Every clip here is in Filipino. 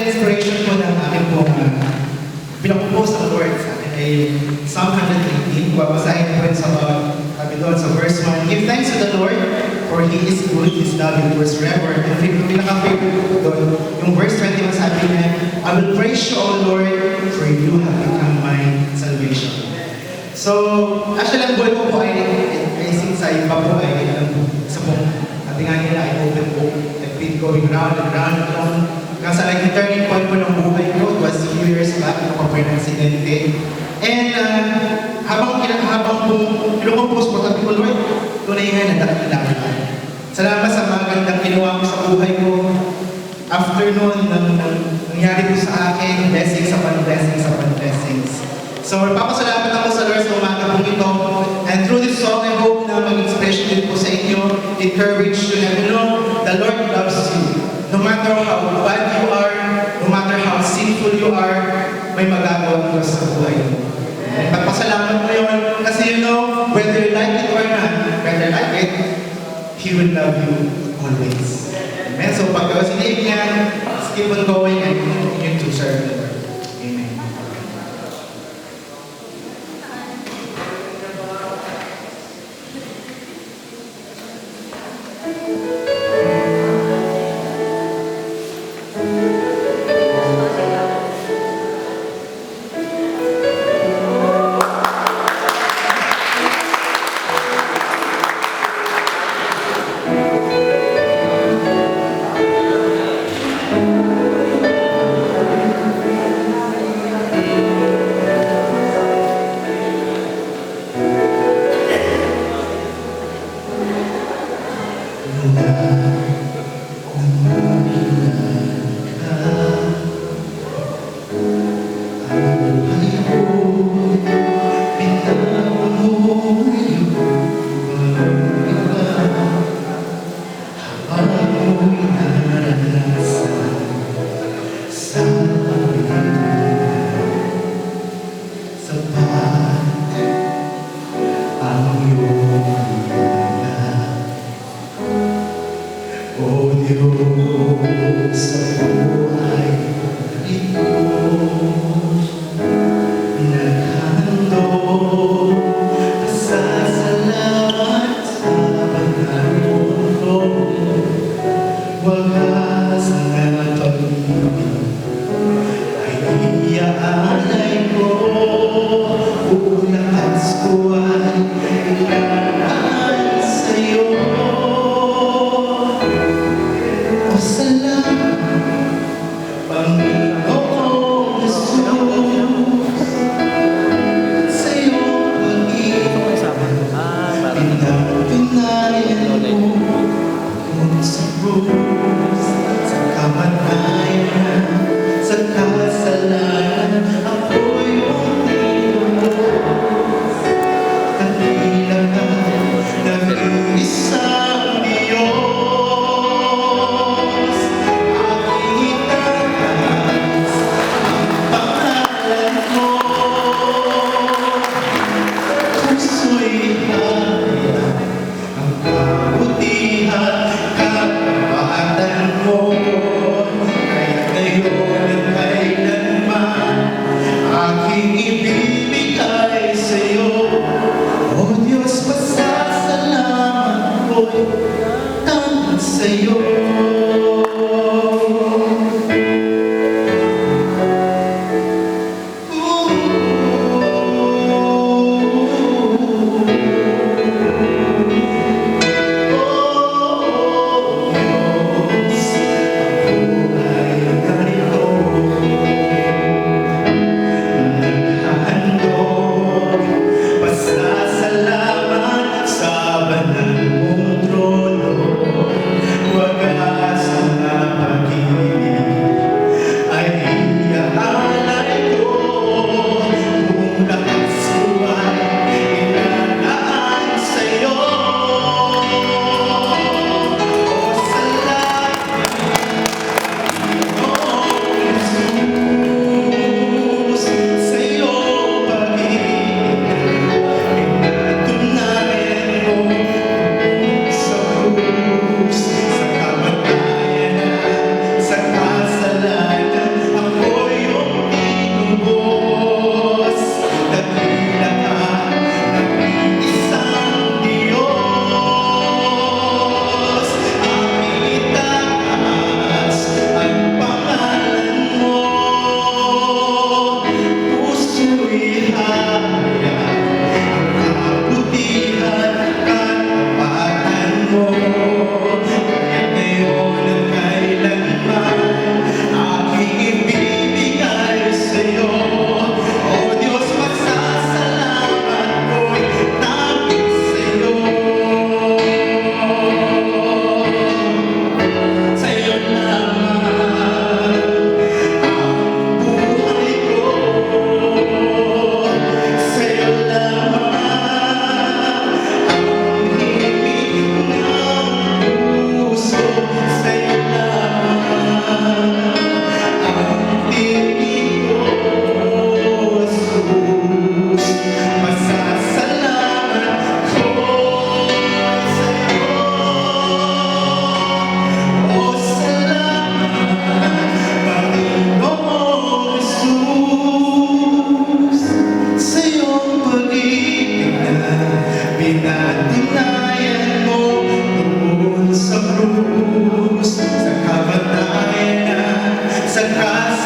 inspiration po ng aking pong pinapopost ng Lord sa akin ay Psalm 118. Babasahin po rin sa kami doon sa verse 1. Give thanks to the Lord, for He is good, His love endures forever. And pinaka-favorite po doon, yung verse 21 sabi niya, I will praise you, O Lord, for you have become my salvation. So, actually, ang goal ko po ay since sa iba po ay sa pong ating nga nila ay open book. I've been going round and round and round. Nasa like turning point po ng buhay ko, it was a few years back, nung ako yung aksidente. And habang pinukompose ko, sabi ko, Lord, tunay nga na dakila. Salamat sa mga gandang ginawa mo sa buhay ko. After noon, nangyari po sa akin, blessings upon blessings upon blessings. So, papasalamat ako sa Lord sa umaga po ito. And through this song, I hope na mag-expression din po sa inyo, encourage you na you know, the Lord loves you. No matter how bad you are, no matter how sinful you are, may magagawa ko sa buhay mo. And pagpasalamat mo yun, kasi you know, whether you like it or not, whether you like it, He will love you always. Amen? So pag sinave niya, keep on going and continue to serve the Lord. Amen.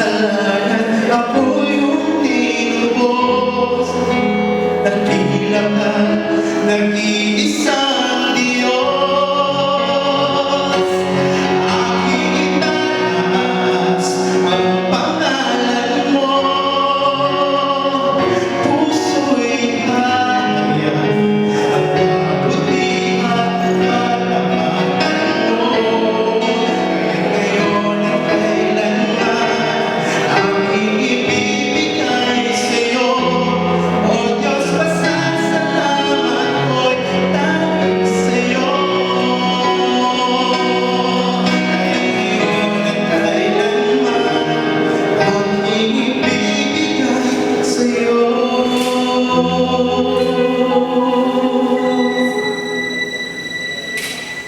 kasalanan ako yung tinubos. Dakila ka, nag-iisang Diyos. Aking itaas ang pangalan mo. Puso'y kaya ang kabutihan kalapatan mo. Ngayon at kailanman ang ibibigay sa'yo. O Diyos, pasasalamat ko'y tanging sa'yo. Ngayon at kailanman ang ibibigay sa'yo.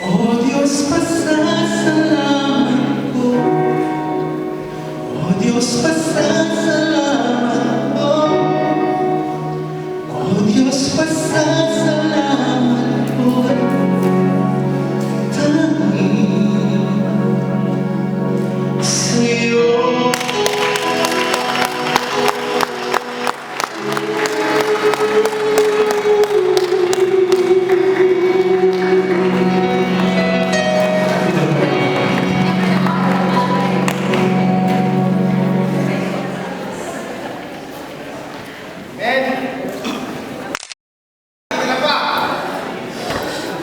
O Diyos, pasasalamat ko. O Diyos, pasasalamat ko. O Diyos, pasasalamat ko. Tanging sa'yo. Amen.